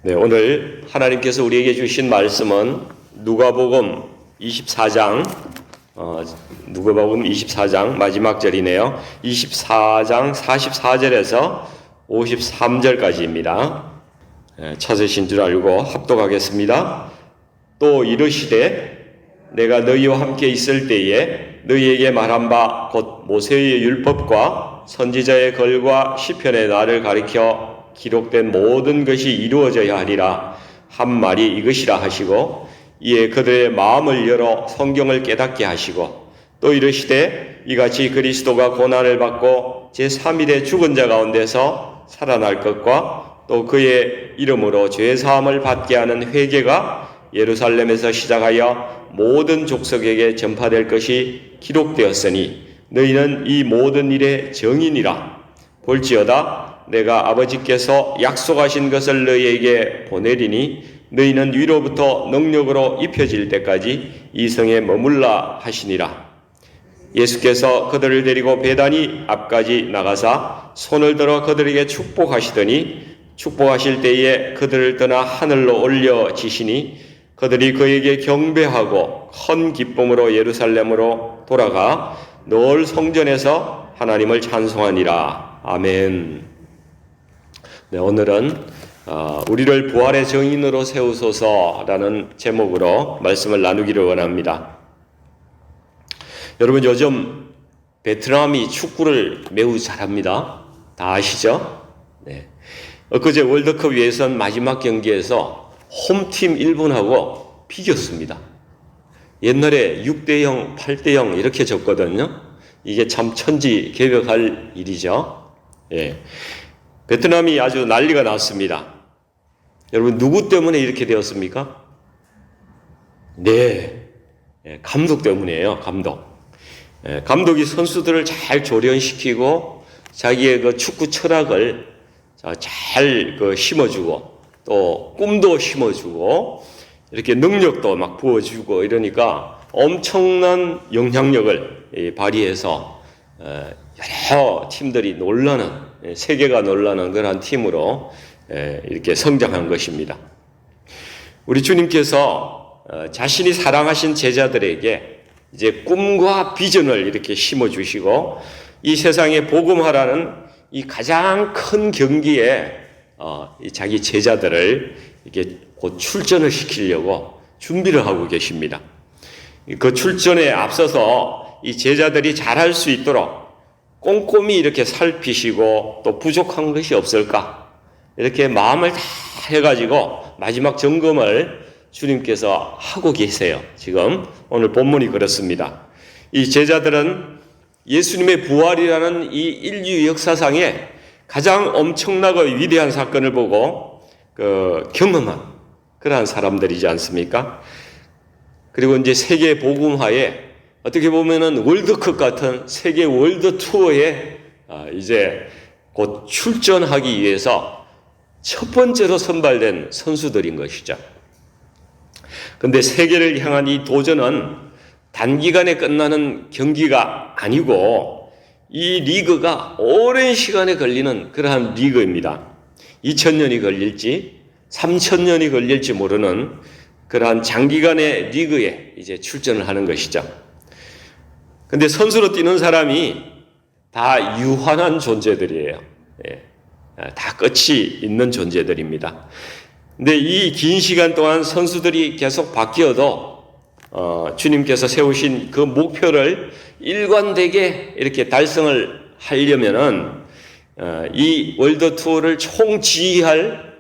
네, 오늘 하나님께서 우리에게 주신 말씀은 누가복음 24장 마지막 절이네요. 24장 44절에서 53절까지입니다. 찾으신 줄 알고 합독하겠습니다. 또 이르시되 내가 너희와 함께 있을 때에 너희에게 말한 바 곧 모세의 율법과 선지자의 글과 시편의 나를 가리켜 기록된 모든 것이 이루어져야 하리라 한 말이 이것이라 하시고, 이에 그들의 마음을 열어 성경을 깨닫게 하시고, 또 이르시되 이같이 그리스도가 고난을 받고 제3일에 죽은 자 가운데서 살아날 것과 또 그의 이름으로 죄사함을 받게 하는 회개가 예루살렘에서 시작하여 모든 족속에게 전파될 것이 기록되었으니 너희는 이 모든 일의 증인이라. 볼지어다 내가 아버지께서 약속하신 것을 너희에게 보내리니 너희는 위로부터 능력으로 입혀질 때까지 이 성에 머물라 하시니라. 예수께서 그들을 데리고 베다니 앞까지 나가사 손을 들어 그들에게 축복하시더니 축복하실 때에 그들을 떠나 하늘로 올려지시니 그들이 그에게 경배하고 큰 기쁨으로 예루살렘으로 돌아가 늘 성전에서 하나님을 찬송하니라. 아멘. 네, 오늘은 우리를 부활의 증인으로 세우소서라는 제목으로 말씀을 나누기를 원합니다. 여러분, 요즘 베트남이 축구를 매우 잘합니다. 다 아시죠? 네. 엊그제 월드컵 예선 마지막 경기에서 홈팀 일본하고 비겼습니다. 옛날에 6대0, 8대0 이렇게 졌거든요. 이게 참 천지개벽할 일이죠. 예. 베트남이 아주 난리가 났습니다. 여러분, 누구 때문에 이렇게 되었습니까? 네, 감독 때문이에요. 감독이 선수들을 잘 조련시키고 자기의 그 축구 철학을 잘 심어주고 또 꿈도 심어주고 이렇게 능력도 막 부어주고 이러니까 엄청난 영향력을 발휘해서 여러 팀들이 세계가 놀라는 그런 팀으로 이렇게 성장한 것입니다. 우리 주님께서 자신이 사랑하신 제자들에게 이제 꿈과 비전을 이렇게 심어주시고 이 세상에 복음화라는 이 가장 큰 경기에 자기 제자들을 이렇게 곧 출전을 시키려고 준비를 하고 계십니다. 그 출전에 앞서서 이 제자들이 잘할 수 있도록 꼼꼼히 이렇게 살피시고 또 부족한 것이 없을까 이렇게 마음을 다 해가지고 마지막 점검을 주님께서 하고 계세요. 지금 오늘 본문이 그렇습니다. 이 제자들은 예수님의 부활이라는 이 인류 역사상에 가장 엄청나고 위대한 사건을 보고 경험한 그러한 사람들이지 않습니까? 그리고 이제 세계 복음화에 어떻게 보면은 월드컵 같은 세계 월드 투어에 이제 곧 출전하기 위해서 첫 번째로 선발된 선수들인 것이죠. 그런데 세계를 향한 이 도전은 단기간에 끝나는 경기가 아니고 이 리그가 오랜 시간에 걸리는 그러한 리그입니다. 2000년이 걸릴지 3000년이 걸릴지 모르는 그러한 장기간의 리그에 이제 출전을 하는 것이죠. 근데 선수로 뛰는 사람이 다 유한한 존재들이에요. 다 끝이 있는 존재들입니다. 근데 이 긴 시간 동안 선수들이 계속 바뀌어도 주님께서 세우신 그 목표를 일관되게 이렇게 달성을 하려면은 이 월드 투어를 총지휘할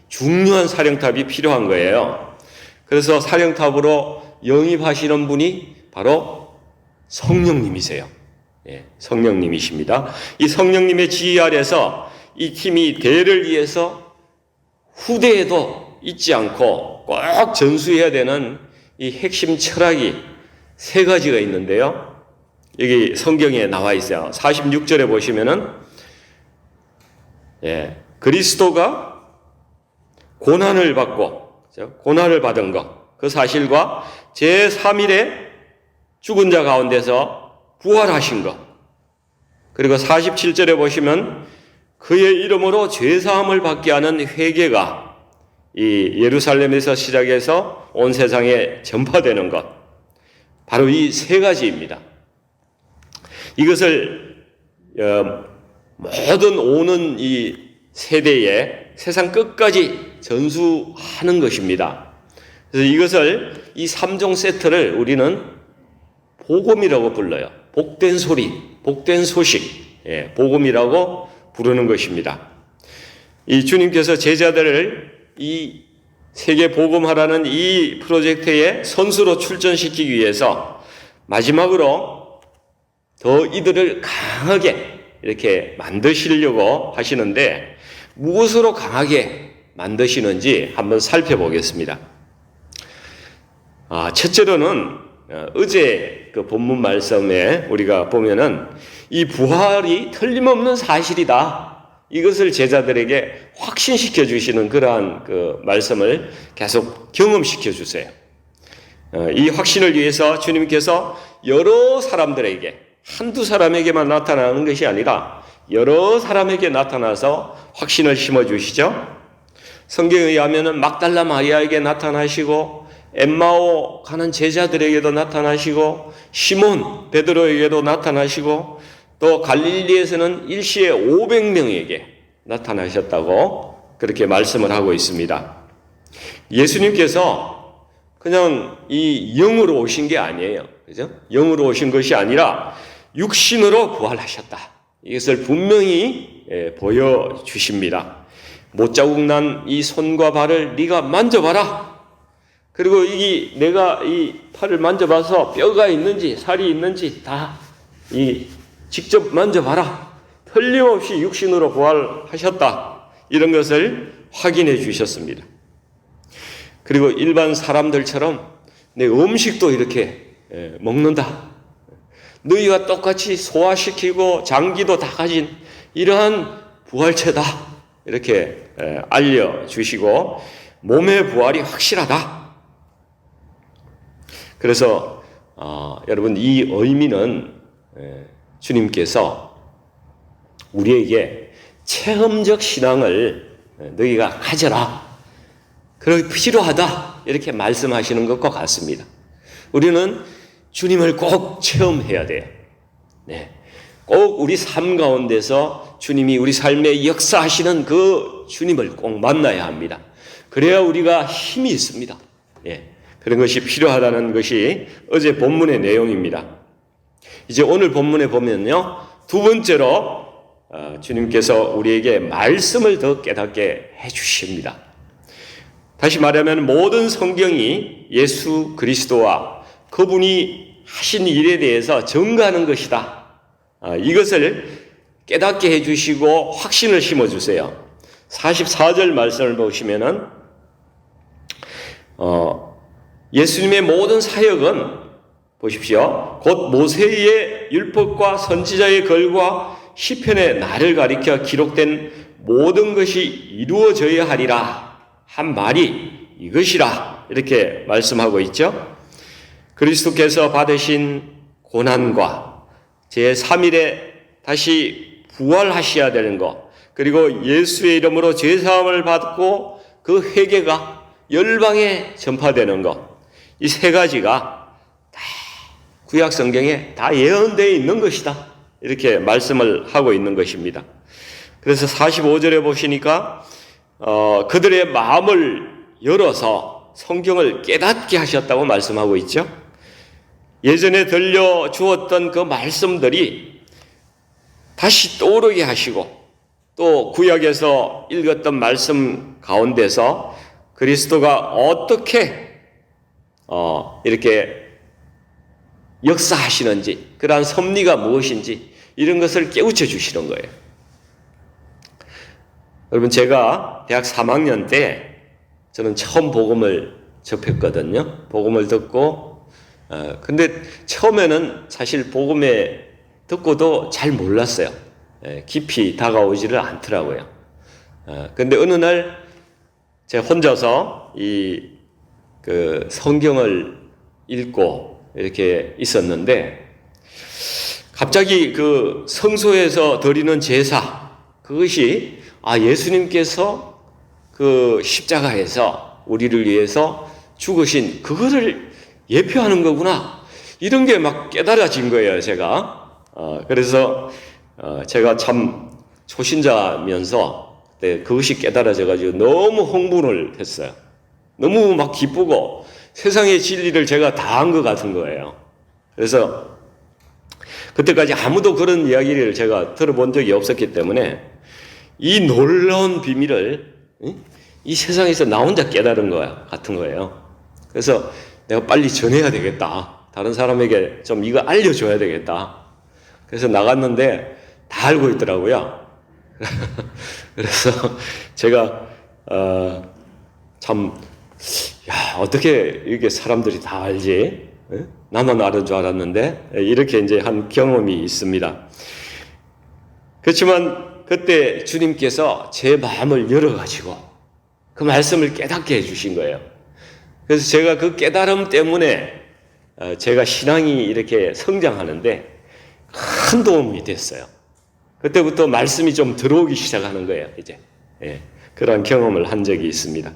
중요한 사령탑이 필요한 거예요. 그래서 사령탑으로 영입하시는 분이 바로 성령님이세요. 성령님이십니다. 이 성령님의 지휘 아래서 이 팀이 대회를 위해서 후대에도 잊지 않고 꼭 전수해야 되는 이 핵심 철학이 세 가지가 있는데요. 여기 성경에 나와 있어요. 46절에 보시면은 그리스도가 고난을 받은 것, 그 사실과 제3일에 죽은 자 가운데서 부활하신 것, 그리고 47절에 보시면 그의 이름으로 죄사함을 받게 하는 회개가 이 예루살렘에서 시작해서 온 세상에 전파되는 것, 바로 이 세 가지입니다. 이것을 모든 오는 이 세대에 세상 끝까지 전수하는 것입니다. 그래서 이것을 이 3종 세트를 우리는 복음이라고 불러요. 복된 소리, 복된 소식, 복음이라고 부르는 것입니다. 이 주님께서 제자들을 이 세계 복음하라는 이 프로젝트에 선수로 출전시키기 위해서 마지막으로 더 이들을 강하게 이렇게 만드시려고 하시는데, 무엇으로 강하게 만드시는지 한번 살펴보겠습니다. 첫째로는 어제 그 본문 말씀에 우리가 보면은 이 부활이 틀림없는 사실이다, 이것을 제자들에게 확신시켜 주시는 그러한 그 말씀을 계속 경험시켜 주세요. 이 확신을 위해서 주님께서 여러 사람들에게, 한두 사람에게만 나타나는 것이 아니라 여러 사람에게 나타나서 확신을 심어 주시죠. 성경에 의하면 막달라 마리아에게 나타나시고, 엠마오 가는 제자들에게도 나타나시고, 시몬 베드로에게도 나타나시고, 또 갈릴리에서는 일시에 500명에게 나타나셨다고 그렇게 말씀을 하고 있습니다. 예수님께서 그냥 이 영으로 오신 게 아니에요. 그죠? 영으로 오신 것이 아니라 육신으로 부활하셨다, 이것을 분명히 보여주십니다. 못자국 난 이 손과 발을 네가 만져봐라. 그리고 내가 이 팔을 만져봐서 뼈가 있는지 살이 있는지 다 직접 만져봐라. 틀림없이 육신으로 부활하셨다, 이런 것을 확인해 주셨습니다. 그리고 일반 사람들처럼 내 음식도 이렇게 먹는다, 너희와 똑같이 소화시키고 장기도 다 가진 이러한 부활체다, 이렇게 알려주시고 몸의 부활이 확실하다. 그래서 여러분, 이 의미는 주님께서 우리에게 체험적 신앙을 너희가 가져라, 그렇게 필요하다, 이렇게 말씀하시는 것과 같습니다. 우리는 주님을 꼭 체험해야 돼요. 꼭 우리 삶 가운데서 주님이 우리 삶에 역사하시는 그 주님을 꼭 만나야 합니다. 그래야 우리가 힘이 있습니다. 그런 것이 필요하다는 것이 어제 본문의 내용입니다. 이제 오늘 본문에 보면요, 두 번째로 주님께서 우리에게 말씀을 더 깨닫게 해주십니다. 다시 말하면 모든 성경이 예수 그리스도와 그분이 하신 일에 대해서 증거하는 것이다, 이것을 깨닫게 해주시고 확신을 심어주세요. 44절 말씀을 보시면은 예수님의 모든 사역은 보십시오, 곧 모세의 율법과 선지자의 글과 시편의 날을 가리켜 기록된 모든 것이 이루어져야 하리라 한 말이 이것이라, 이렇게 말씀하고 있죠. 그리스도께서 받으신 고난과 제3일에 다시 부활하셔야 되는 것, 그리고 예수의 이름으로 죄사함을 받고 그 회개가 열방에 전파되는 것, 이 세 가지가 다 구약 성경에 다 예언되어 있는 것이다, 이렇게 말씀을 하고 있는 것입니다. 그래서 45절에 보시니까 그들의 마음을 열어서 성경을 깨닫게 하셨다고 말씀하고 있죠. 예전에 들려주었던 그 말씀들이 다시 떠오르게 하시고, 또 구약에서 읽었던 말씀 가운데서 그리스도가 어떻게 이렇게 역사하시는지, 그러한 섭리가 무엇인지, 이런 것을 깨우쳐 주시는 거예요. 여러분, 제가 대학 3학년 때 저는 처음 복음을 접했거든요. 복음을 듣고 근데 처음에는 사실 복음에 듣고도 잘 몰랐어요. 깊이 다가오지를 않더라고요. 근데 어느 날 제가 혼자서 그 성경을 읽고 이렇게 있었는데, 갑자기 그 성소에서 드리는 제사, 그것이 예수님께서 그 십자가에서 우리를 위해서 죽으신 그거를 예표하는 거구나. 이런 게 막 깨달아진 거예요, 제가. 그래서 제가 참 초신자면서 그것이 깨달아져가지고 너무 흥분을 했어요. 너무 막 기쁘고 세상의 진리를 제가 다 한 것 같은 거예요. 그래서 그때까지 아무도 그런 이야기를 제가 들어본 적이 없었기 때문에 이 놀라운 비밀을 이 세상에서 나 혼자 깨달은 거 같은 거예요. 그래서 내가 빨리 전해야 되겠다. 다른 사람에게 좀 이거 알려줘야 되겠다. 그래서 나갔는데 다 알고 있더라고요. 그래서 제가 참 어떻게 이렇게 사람들이 다 알지? 나만 아는 줄 알았는데 이렇게 이제 한 경험이 있습니다. 그렇지만 그때 주님께서 제 마음을 열어가지고 그 말씀을 깨닫게 해주신 거예요. 그래서 제가 그 깨달음 때문에 제가 신앙이 이렇게 성장하는데 큰 도움이 됐어요. 그때부터 말씀이 좀 들어오기 시작하는 거예요. 이제 그런 경험을 한 적이 있습니다.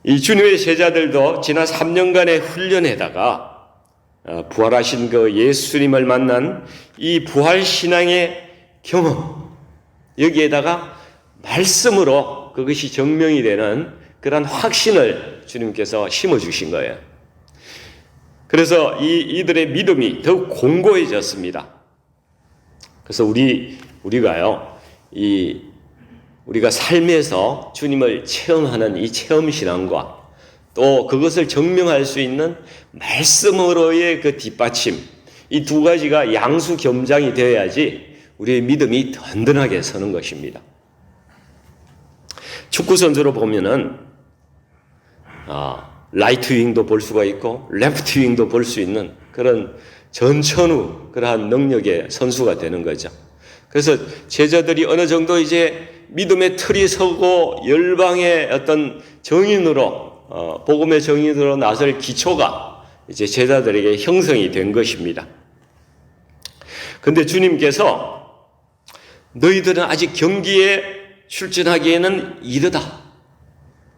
이 주님의 제자들도 지난 3년간의 훈련에다가 부활하신 그 예수님을 만난 이 부활신앙의 경험, 여기에다가 말씀으로 그것이 증명이 되는 그런 확신을 주님께서 심어주신 거예요. 그래서 이들의 믿음이 더욱 공고해졌습니다. 그래서 우리가요, 우리가 삶에서 주님을 체험하는 이 체험신앙과 또 그것을 증명할 수 있는 말씀으로의 그 뒷받침, 이 두 가지가 양수겸장이 되어야지 우리의 믿음이 든든하게 서는 것입니다. 축구 선수로 보면은 라이트 윙도 볼 수가 있고 레프트 윙도 볼 수 있는 그런 전천후 그러한 능력의 선수가 되는 거죠. 그래서 제자들이 어느 정도 이제 믿음의 틀이 서고 열방의 어떤 정인으로 복음의 정인으로 나설 기초가 이제 제자들에게 형성이 된 것입니다. 그런데 주님께서 너희들은 아직 경기에 출전하기에는 이르다.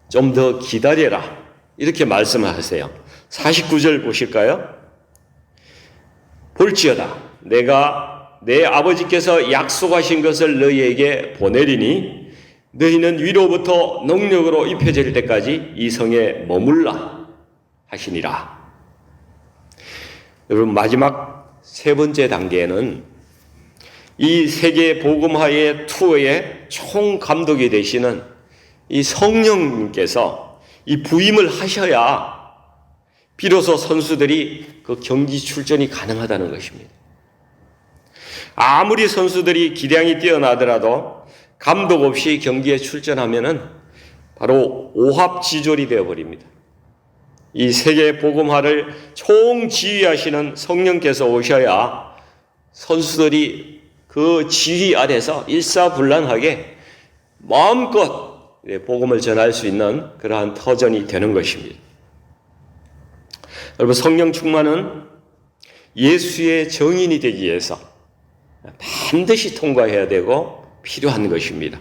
좀 더 기다려라. 이렇게 말씀하세요. 49절 보실까요? 볼지어다. 내가 내 아버지께서 약속하신 것을 너희에게 보내리니 너희는 위로부터 능력으로 입혀질 때까지 이 성에 머물라 하시니라. 여러분, 마지막 세 번째 단계는 이 세계 복음화의 투어의 총감독이 되시는 이 성령님께서 이 부임을 하셔야 비로소 선수들이 그 경기 출전이 가능하다는 것입니다. 아무리 선수들이 기량이 뛰어나더라도 감독 없이 경기에 출전하면은 바로 오합지졸이 되어버립니다. 이 세계 복음화를 총지휘하시는 성령께서 오셔야 선수들이 그 지휘 아래서 일사불란하게 마음껏 복음을 전할 수 있는 그러한 터전이 되는 것입니다. 여러분, 성령 충만은 예수의 정인이 되기 위해서 반드시 통과해야 되고 필요한 것입니다.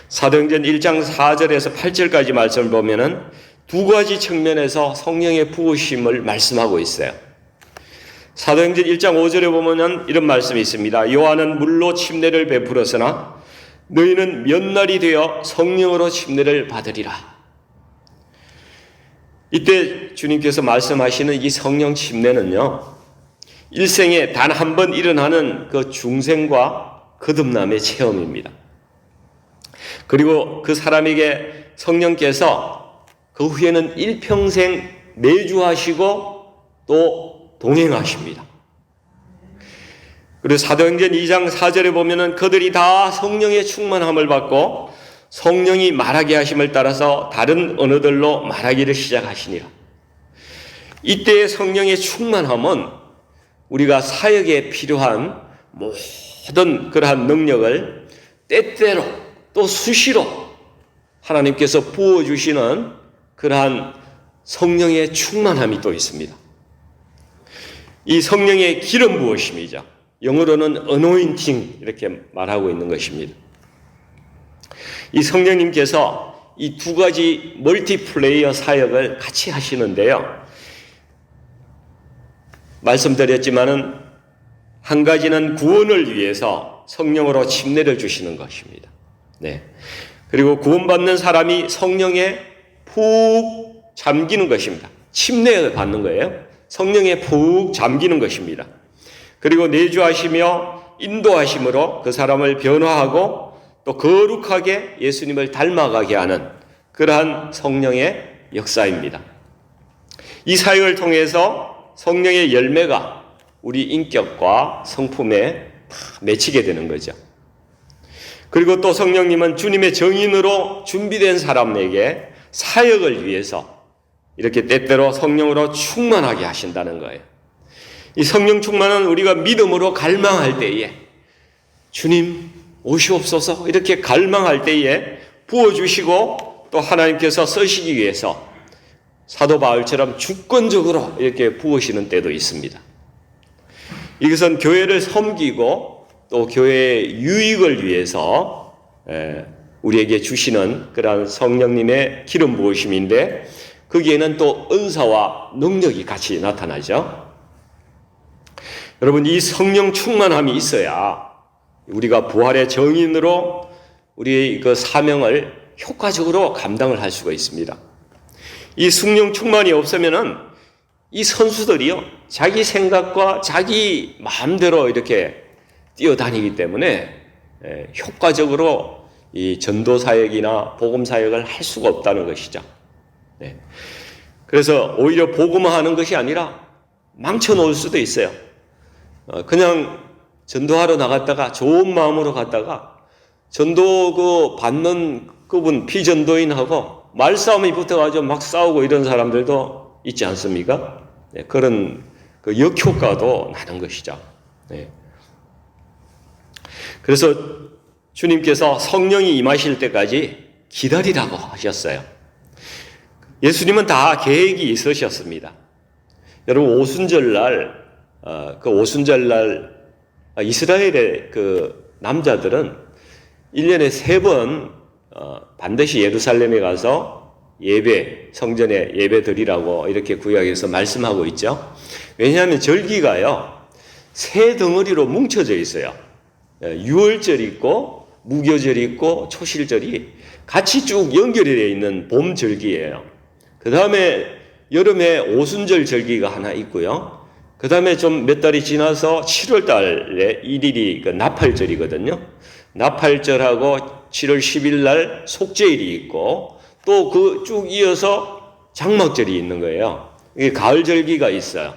사도행전 1장 4절에서 8절까지 말씀을 보면은 두 가지 측면에서 성령의 부으심을 말씀하고 있어요. 사도행전 1장 5절에 보면은 이런 말씀이 있습니다. 요한은 물로 침례를 베풀었으나 너희는 몇 날이 되어 성령으로 침례를 받으리라. 이때 주님께서 말씀하시는 이 성령 침례는요, 일생에 단 한 번 일어나는 그 중생과 거듭남의 체험입니다. 그리고 그 사람에게 성령께서 그 후에는 일평생 내주하시고 또 동행하십니다. 그리고 사도행전 2장 4절에 보면은 그들이 다 성령의 충만함을 받고 성령이 말하게 하심을 따라서 다른 언어들로 말하기를 시작하시니라. 이때의 성령의 충만함은 우리가 사역에 필요한 모든 그러한 능력을 때때로 또 수시로 하나님께서 부어주시는 그러한 성령의 충만함이 또 있습니다. 이 성령의 기름 부으심이죠. 영어로는 anointing 이렇게 말하고 있는 것입니다. 이 성령님께서 이 두 가지 멀티플레이어 사역을 같이 하시는데요. 말씀드렸지만은 한 가지는 구원을 위해서 성령으로 침례를 주시는 것입니다. 네. 그리고 구원받는 사람이 성령에 푹 잠기는 것입니다. 침례를 받는 거예요. 성령에 푹 잠기는 것입니다. 그리고 내주하시며 인도하심으로 그 사람을 변화하고 또 거룩하게 예수님을 닮아가게 하는 그러한 성령의 역사입니다. 이 사역을 통해서 성령의 열매가 우리 인격과 성품에 다 맺히게 되는 거죠. 그리고 또 성령님은 주님의 정인으로 준비된 사람에게 사역을 위해서 이렇게 때때로 성령으로 충만하게 하신다는 거예요. 이 성령 충만은 우리가 믿음으로 갈망할 때에 주님 오시옵소서 이렇게 갈망할 때에 부어주시고 또 하나님께서 쓰시기 위해서 사도 바울처럼 주권적으로 이렇게 부으시는 때도 있습니다. 이것은 교회를 섬기고 또 교회의 유익을 위해서 우리에게 주시는 그러한 성령님의 기름 부으심인데 거기에는 또 은사와 능력이 같이 나타나죠. 여러분, 이 성령 충만함이 있어야 우리가 부활의 정인으로 우리의 그 사명을 효과적으로 감당을 할 수가 있습니다. 이 성령 충만이 없으면은 이 선수들이요, 자기 생각과 자기 마음대로 이렇게 뛰어다니기 때문에 효과적으로 이 전도 사역이나 복음 사역을 할 수가 없다는 것이죠. 네. 그래서 오히려 복음화하는 것이 아니라 망쳐놓을 수도 있어요. 그냥 전도하러 나갔다가 좋은 마음으로 갔다가 전도 받는 그분 피전도인하고 말싸움이 붙어가지고 막 싸우고 이런 사람들도 있지 않습니까? 네, 그런 그 역효과도 나는 것이죠. 네. 그래서 주님께서 성령이 임하실 때까지 기다리라고 하셨어요. 예수님은 다 계획이 있으셨습니다. 여러분, 오순절날 이스라엘의 그 남자들은 1년에 3번 반드시 예루살렘에 가서 성전에 예배 드리라고 이렇게 구약에서 말씀하고 있죠. 왜냐하면 절기가요, 3덩어리로 뭉쳐져 있어요. 유월절이 있고 무교절이 있고 초실절이 같이 쭉 연결이 되어 있는 봄 절기예요. 그 다음에 여름에 오순절 절기가 하나 있고요. 그 다음에 좀 몇 달이 지나서 7월 달에 1일이 그 나팔절이거든요. 나팔절하고 7월 10일 날 속죄일이 있고 또 그 쭉 이어서 장막절이 있는 거예요. 이게 가을 절기가 있어요.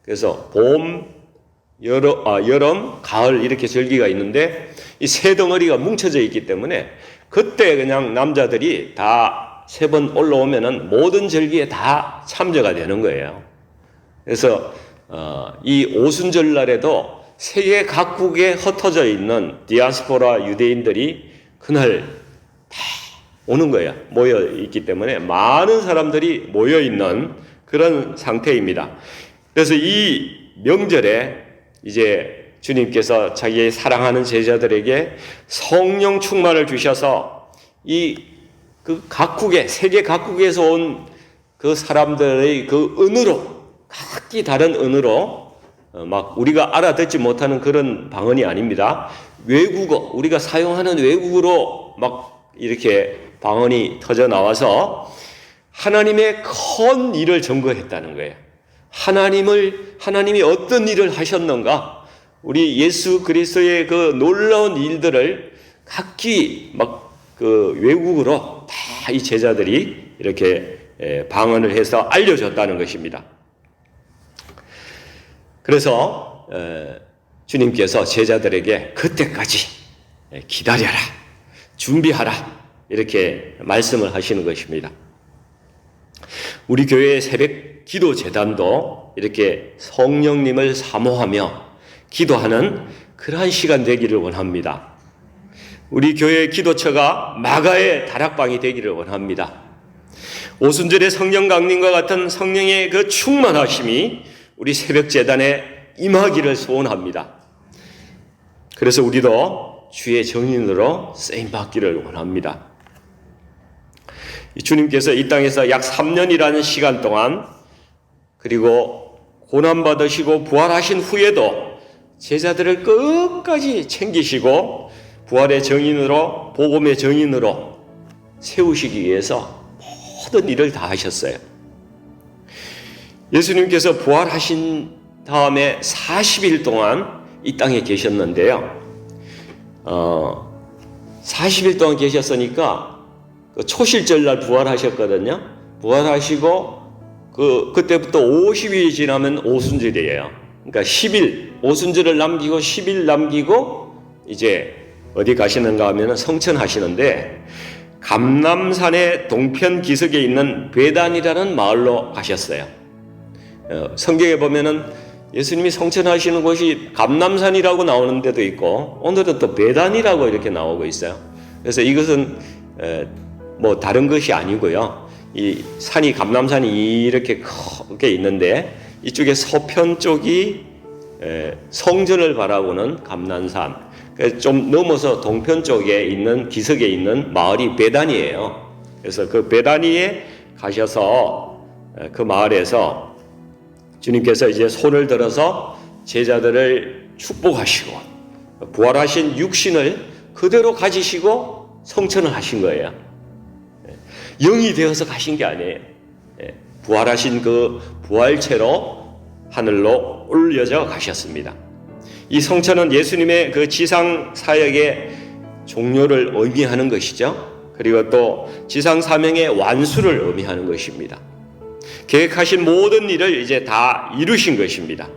그래서 봄, 여름, 가을 이렇게 절기가 있는데 이 3덩어리가 뭉쳐져 있기 때문에 그때 그냥 남자들이 다 3번 올라오면은 모든 절기에 다 참여가 되는 거예요. 그래서 이 오순절 날에도 세계 각국에 흩어져 있는 디아스포라 유대인들이 그날 다 오는 거예요. 모여 있기 때문에 많은 사람들이 모여 있는 그런 상태입니다. 그래서 이 명절에 이제 주님께서 자기의 사랑하는 제자들에게 성령 충만을 주셔서 세계 각국에서 온 그 사람들의 그 언어로, 각기 다른 언어로, 막 우리가 알아듣지 못하는 그런 방언이 아닙니다. 외국어, 우리가 사용하는 외국어로 막 이렇게 방언이 터져 나와서 하나님의 큰 일을 증거했다는 거예요. 하나님이 어떤 일을 하셨는가, 우리 예수 그리스도의 그 놀라운 일들을 각기 막 그 외국어로 다 이 제자들이 이렇게 방언을 해서 알려줬다는 것입니다. 그래서 주님께서 제자들에게 그때까지 기다려라, 준비하라 이렇게 말씀을 하시는 것입니다. 우리 교회의 새벽 기도 재단도 이렇게 성령님을 사모하며 기도하는 그러한 시간 되기를 원합니다. 우리 교회의 기도처가 마가의 다락방이 되기를 원합니다. 오순절의 성령 강림과 같은 성령의 그 충만하심이 우리 새벽 재단에 임하기를 소원합니다. 그래서 우리도 주의 정인으로 쓰임받기를 원합니다. 주님께서 이 땅에서 약 3년이라는 시간 동안 그리고 고난받으시고 부활하신 후에도 제자들을 끝까지 챙기시고 부활의 정인으로 복음의 정인으로 세우시기 위해서 모든 일을 다 하셨어요. 예수님께서 부활하신 다음에 40일 동안 이 땅에 계셨는데요. 40일 동안 계셨으니까 초실절날 부활하셨거든요. 부활하시고 그때부터 50일이 지나면 오순절이에요. 그러니까 10일 오순절을 남기고 10일 남기고 이제 어디 가시는가 하면 성천하시는데 감람산의 동편 기슭에 있는 베단이라는 마을로 가셨어요. 성경에 보면은 예수님이 성천하시는 곳이 감람산이라고 나오는 데도 있고 오늘은 또 베단이라고 이렇게 나오고 있어요. 그래서 이것은 뭐 다른 것이 아니고요. 이 산이 감람산이 이렇게 크게 있는데 이쪽에 서편 쪽이 성전을 바라보는 감람산, 좀 넘어서 동편 쪽에 있는 기슭에 있는 마을이 베단이에요. 그래서 그 베단이에 가셔서 그 마을에서 주님께서 이제 손을 들어서 제자들을 축복하시고 부활하신 육신을 그대로 가지시고 성천을 하신 거예요. 영이 되어서 가신 게 아니에요. 부활하신 그 부활체로 하늘로 올려져 가셨습니다. 이 성천은 예수님의 그 지상 사역의 종료를 의미하는 것이죠. 그리고 또 지상 사명의 완수를 의미하는 것입니다. 계획하신 모든 일을 이제 다 이루신 것입니다.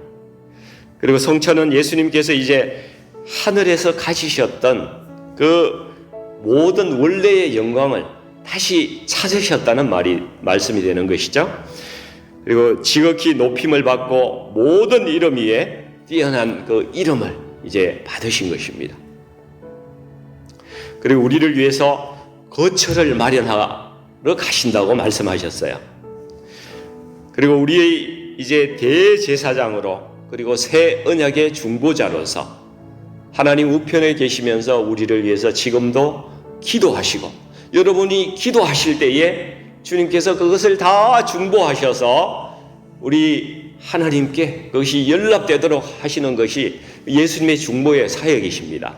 그리고 성천은 예수님께서 이제 하늘에서 가지셨던 그 모든 원래의 영광을 다시 찾으셨다는 말씀이 되는 것이죠. 그리고 지극히 높임을 받고 모든 이름 위에 뛰어난 그 이름을 이제 받으신 것입니다. 그리고 우리를 위해서 거처를 마련하러 가신다고 말씀하셨어요. 그리고 우리의 이제 대제사장으로 그리고 새 언약의 중보자로서 하나님 우편에 계시면서 우리를 위해서 지금도 기도하시고 여러분이 기도하실 때에 주님께서 그것을 다 중보하셔서 우리 하나님께 그것이 연락되도록 하시는 것이 예수님의 중보의 사역이십니다.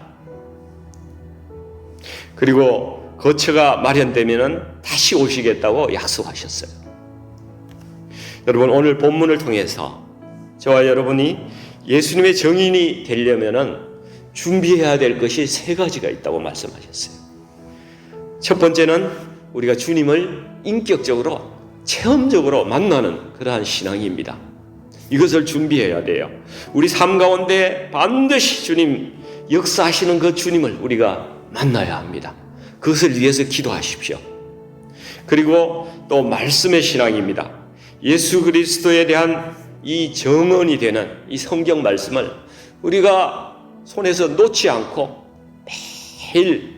그리고 거처가 마련되면 다시 오시겠다고 약속하셨어요. 여러분 오늘 본문을 통해서 저와 여러분이 예수님의 정인이 되려면은 준비해야 될 것이 3가지가 있다고 말씀하셨어요. 첫 번째는 우리가 주님을 인격적으로 체험적으로 만나는 그러한 신앙입니다. 이것을 준비해야 돼요. 우리 삶 가운데 반드시 주님 역사하시는 그 주님을 우리가 만나야 합니다. 그것을 위해서 기도하십시오. 그리고 또 말씀의 신앙입니다. 예수 그리스도에 대한 이 정언이 되는 이 성경 말씀을 우리가 손에서 놓지 않고 매일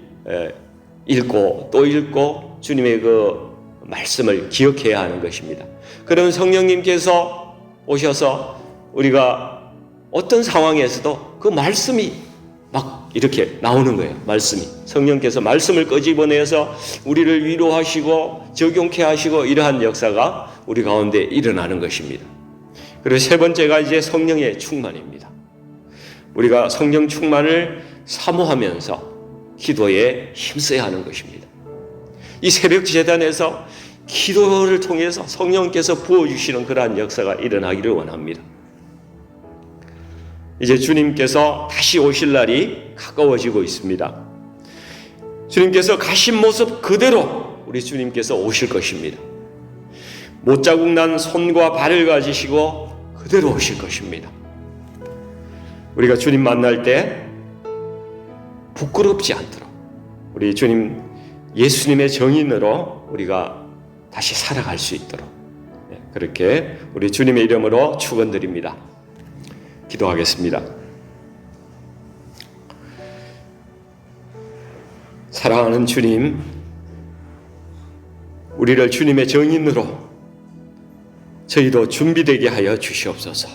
읽고 또 읽고 주님의 그 말씀을 기억해야 하는 것입니다. 그러면 성령님께서 오셔서 우리가 어떤 상황에서도 그 말씀이 막 이렇게 나오는 거예요. 말씀이 성령께서 말씀을 끄집어내서 우리를 위로하시고 적용케 하시고 이러한 역사가 우리 가운데 일어나는 것입니다. 그리고 3번째가 이제 성령의 충만입니다. 우리가 성령 충만을 사모하면서 기도에 힘써야 하는 것입니다. 이 새벽 제단에서 기도를 통해서 성령께서 부어주시는 그러한 역사가 일어나기를 원합니다. 이제 주님께서 다시 오실 날이 가까워지고 있습니다. 주님께서 가신 모습 그대로 우리 주님께서 오실 것입니다. 못자국 난 손과 발을 가지시고 그대로 오실 것입니다. 우리가 주님 만날 때 부끄럽지 않도록 우리 주님 예수님의 정인으로 우리가 다시 살아갈 수 있도록 그렇게 우리 주님의 이름으로 축원드립니다. 기도하겠습니다. 사랑하는 주님, 우리를 주님의 정인으로 저희도 준비되게 하여 주시옵소서.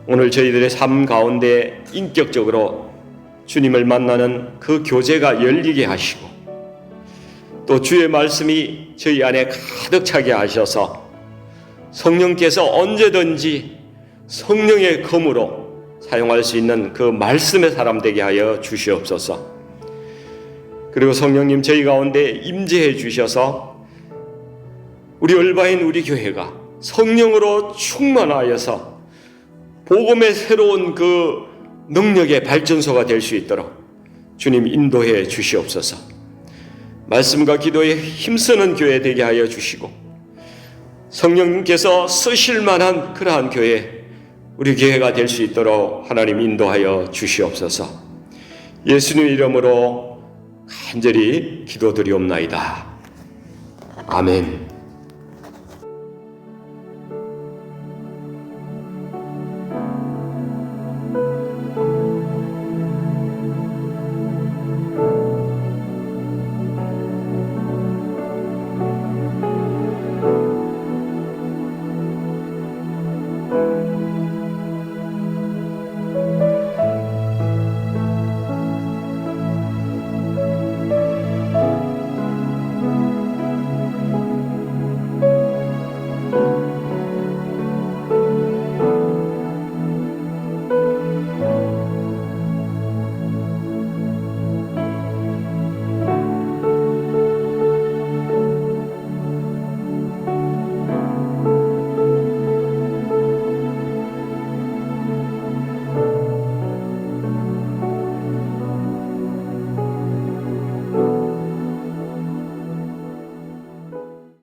오늘 저희들의 삶 가운데 인격적으로 주님을 만나는 그 교제가 열리게 하시고 또 주의 말씀이 저희 안에 가득 차게 하셔서 성령께서 언제든지 성령의 검으로 사용할 수 있는 그 말씀의 사람 되게 하여 주시옵소서. 그리고 성령님 저희 가운데 임재해 주셔서 우리 얼바인 우리 교회가 성령으로 충만하여서 복음의 새로운 그 능력의 발전소가 될 수 있도록 주님 인도해 주시옵소서. 말씀과 기도에 힘쓰는 교회 되게 하여 주시고 성령님께서 쓰실 만한 그러한 교회, 우리 교회가 될 수 있도록 하나님 인도하여 주시옵소서. 예수님 이름으로 간절히 기도드리옵나이다. 아멘.